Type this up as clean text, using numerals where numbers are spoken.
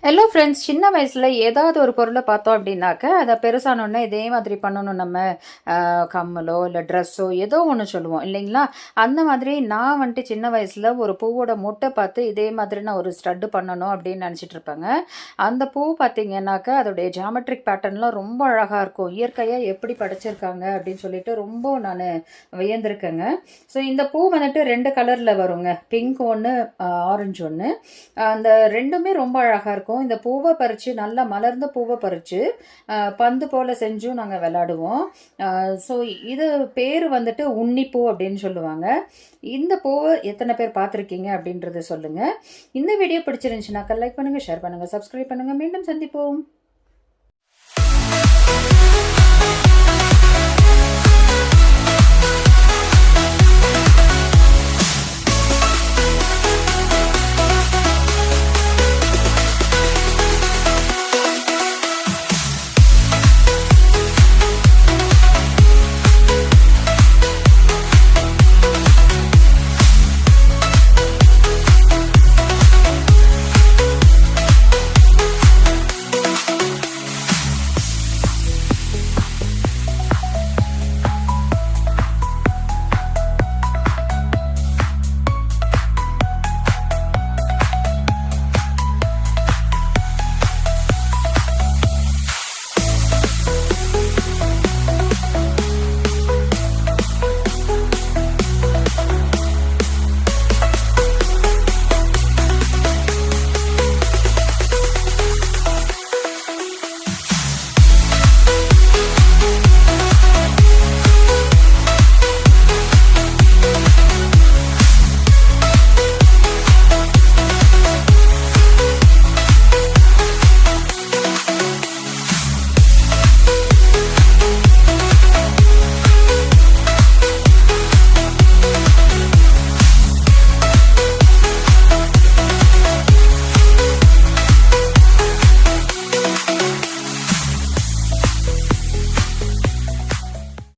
Hello friends, சின்ன வயசில் ஏதாவது ஒரு பொருளை பார்த்தோம் அப்படின்னாக்க அதை பெருசானோடனே இதே மாதிரி பண்ணணும் நம்ம. கம்மலோ இல்லை ட்ரெஸ்ஸோ ஏதோ ஒன்று சொல்லுவோம் இல்லைங்களா? அந்த மாதிரி நான் வந்துட்டு சின்ன வயசில் ஒரு பூவோட மொட்டை பார்த்து இதே மாதிரி நான் ஒரு ஸ்டட்டு பண்ணணும் அப்படின்னு நினச்சிட்டு இருப்பேங்க. அந்த பூ பார்த்தீங்கன்னாக்கா அதோடைய ஜியாமெட்ரிக் பேட்டர்ன்லாம் ரொம்ப அழகாக இருக்கும். இயற்கையாக எப்படி படைச்சிருக்காங்க அப்படின்னு சொல்லிட்டு ரொம்ப நான் வியந்திருக்கேங்க. ஸோ இந்த பூ வந்துட்டு 2 கலரில் வருங்க, பிங்க் ஒன்று, ஆரஞ்சு ஒன்று. அந்த ரெண்டுமே ரொம்ப அழகாக இருக்கும். இந்த பூவை பறித்து, நல்லா மலர்ந்த பூவை பறித்து பந்து போல் செஞ்சும் நாங்கள் விளாடுவோம். ஸோ இது பேர் வந்துட்டு உன்னிப்பூ அப்படின்னு சொல்லுவாங்க. இந்த பூவை எத்தனை பேர் பார்த்துருக்கீங்க அப்படின்றத சொல்லுங்கள். இந்த வீடியோ பிடிச்சிருந்துச்சுனாக்கா லைக் பண்ணுங்கள், ஷேர் பண்ணுங்கள், சப்ஸ்கிரைப் பண்ணுங்கள். மீண்டும் சந்திப்போம்.